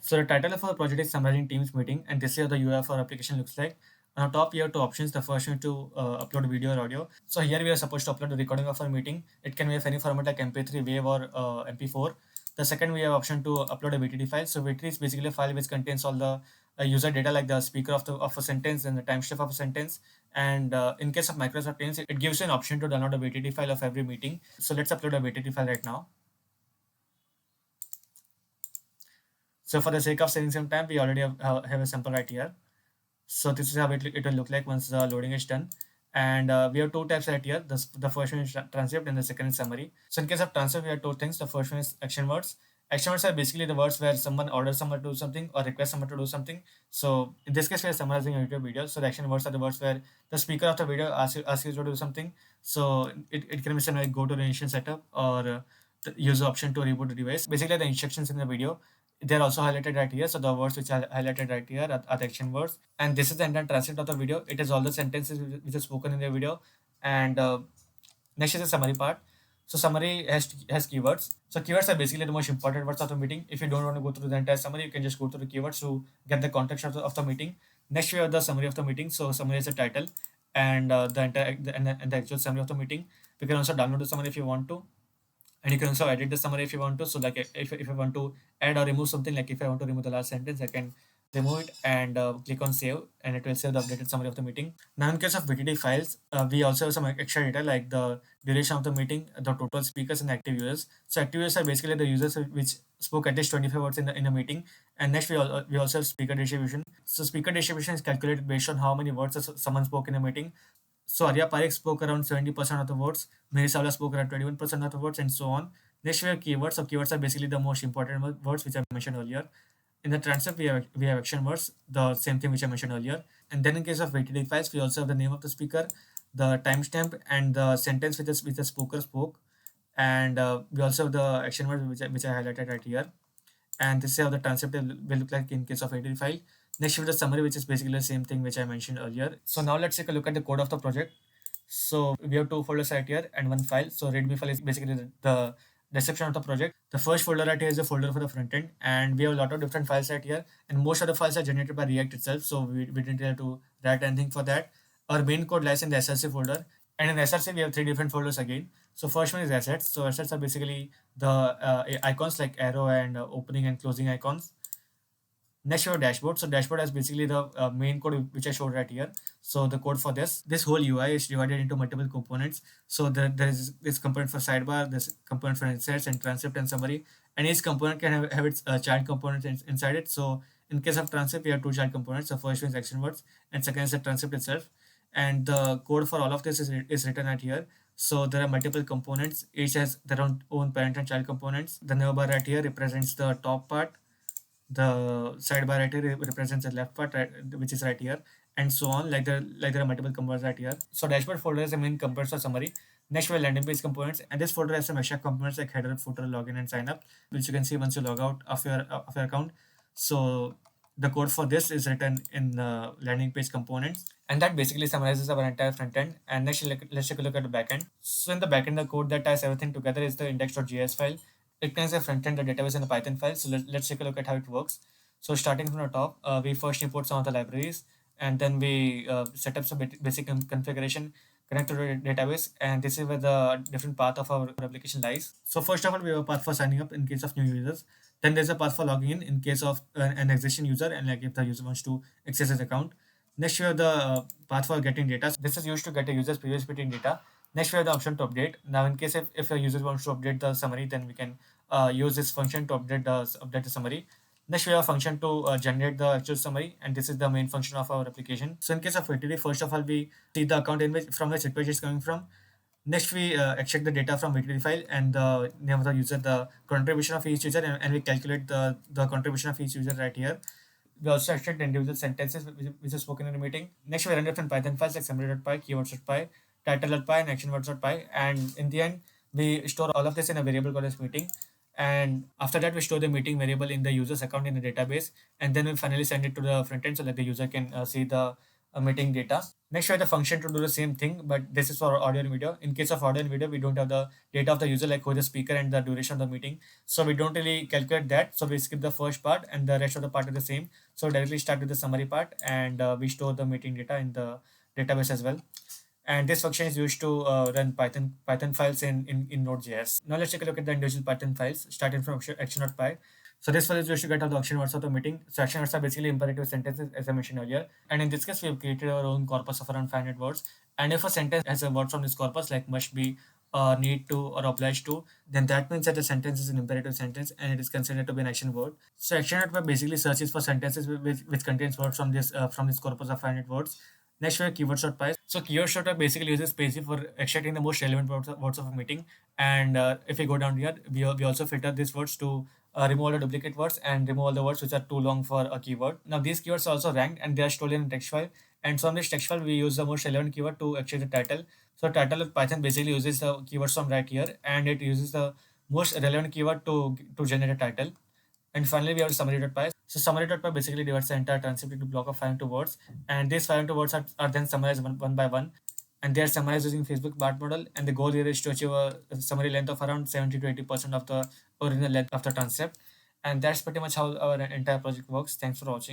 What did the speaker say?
So the title of our project is summarizing Teams meeting, and this is how the UI of our application looks like. On the top, we have two options. The first one to upload video or audio. So here we are supposed to upload the recording of our meeting. It can be of any format like MP3, WAV, or MP4. The second, we have option to upload a VTD file. So VTD is basically a file which contains all the user data like the speaker of a sentence and the timestamp of a sentence. And in case of Microsoft Teams, it gives you an option to download a VTD file of every meeting. So let's upload a VTD file right now. So for the sake of saving some time, we already have a sample right here. So this is how it will look like once the loading is done. And we have two types right here. The first one is transcript and the second is summary. So in case of transcript, we have two things. The first one is action words. Action words are basically the words where someone orders someone to do something or requests someone to do something. So in this case, we are summarizing a YouTube video. So the action words are the words where the speaker of the video asks you to do something. So it can be something like go to the initial setup or use the option to reboot the device. Basically, the instructions in the video they're also highlighted right here. So the words which are highlighted right here are the action words. And this is the entire transcript of the video. It is all the sentences which are spoken in the video. And next is the summary part. So summary has keywords. So keywords are basically the most important words of the meeting. If you don't want to go through the entire summary, you can just go through the keywords to get the context of the meeting. Next we have the summary of the meeting. So summary is the title and the actual summary of the meeting. You can also download the summary if you want to, and you can also edit the summary if you want to. So like if I want to add or remove something, like if I want to remove the last sentence, I can remove it and click on save, and it will save the updated summary of the meeting. Now in case of VTD files, we also have some extra data like the duration of the meeting, the total speakers and active users. So active users are basically the users which spoke at least 25 words in the meeting. And next we also have speaker distribution. So speaker distribution is calculated based on how many words someone spoke in a meeting. So Arya Parekh spoke around 70% of the words, Mary Savla spoke around 21% of the words, and so on. Next we have keywords. So keywords are basically the most important words which I mentioned earlier. In the transcript, we have action words, the same thing which I mentioned earlier. And then in case of VTD files, we also have the name of the speaker, the timestamp, and the sentence which the speaker spoke. And we also have the action words which I highlighted right here. And this is how the transcript will look like in case of VTD file. Next, we have the summary, which is basically the same thing which I mentioned earlier. So now let's take a look at the code of the project. So we have two folders right here and one file. So readme file is basically the description of the project. The first folder right here is a folder for the front end, and we have a lot of different files right here, and most of the files are generated by React itself. So we didn't have to write anything for that. Our main code lies in the SRC folder, and in SRC we have three different folders again. So first one is assets. So assets are basically the icons like arrow and opening and closing icons. Next, we have dashboard. So dashboard is basically the main code which I showed right here. So the code for this whole UI is divided into multiple components. So there is this component for sidebar, this component for inserts and transcript and summary, and each component can have its child components inside it. So in case of transcript, we have two child components. The first one is action words, and second is the transcript itself. And the code for all of this is written at here. So there are multiple components. Each has their own parent and child components. The navbar right here represents the top part, the sidebar right here represents the left part, right, which is right here, and so on. There are multiple components right here. So dashboard folder is the main components for summary. Next we have landing page components, and this folder has some extra components like header, footer, login, and sign up, which you can see once you log out of your account. So the code for this is written in the landing page components, and that basically summarizes our entire front end. And next let's take a look at the backend. So in the backend, the code that ties everything together is the index.js file. It contains a front end, the database, and a Python file. So let's take a look at how it works. So starting from the top, we first import some of the libraries, and then we set up some basic configuration, connect to the database, and this is where the different path of our application lies. So first of all, we have a path for signing up in case of new users. Then there's a path for logging in case of an existing user, and like if the user wants to access his account. Next, we have the path for getting data. So this is used to get a user's previous meeting data. Next, we have the option to update. Now, in case if a user wants to update the summary, then we can use this function to update the summary. Next, we have a function to generate the actual summary, and this is the main function of our application. So in case of VTD, first of all, we see the account in which from which request is coming from. Next, we extract the data from VTD file and the name of the user, the contribution of each user, and we calculate the contribution of each user right here. We also extract the individual sentences which are spoken in the meeting. Next, we run different Python files like summary.py, keywords.py, title.py, and actionwords.py. And in the end, we store all of this in a variable called as meeting. And after that, we store the meeting variable in the user's account in the database. And then we finally send it to the front end so that the user can see the meeting data. Next, we have the function to do the same thing, but this is for audio and video. In case of audio and video, we don't have the data of the user, like who is the speaker and the duration of the meeting. So we don't really calculate that. So we skip the first part and the rest of the part is the same. So directly start with the summary part, and we store the meeting data in the database as well. And this function is used to run Python files in Node.js. Now let's take a look at the individual Python files, starting from action.py. So this file is used to get all the action words of the meeting. So action words are basically imperative sentences, as I mentioned earlier. And in this case, we have created our own corpus of around 500 words. And if a sentence has a word from this corpus, like must be, need to, or obliged to, then that means that the sentence is an imperative sentence and it is considered to be an action word. So action.py basically searches for sentences which contains words from this corpus of 500 words. Next, we have keywords.py. So keywords.py basically uses Spacy for extracting the most relevant words of a meeting. And if we go down here, we also filter these words to remove all the duplicate words and remove all the words which are too long for a keyword. Now these keywords are also ranked and they are stored in a text file. And from this text file, we use the most relevant keyword to extract the title. So title of Python basically uses the keywords from right here, and it uses the most relevant keyword to generate a title. And finally, we have summary.py. So summary.py basically divides the entire transcript into block of 502 words, and these 502 words are then summarized one by one, and they are summarized using Facebook BART model. And the goal here is to achieve a summary length of around 70 to 80% of the original length of the transcript. And that's pretty much how our entire project works. Thanks for watching.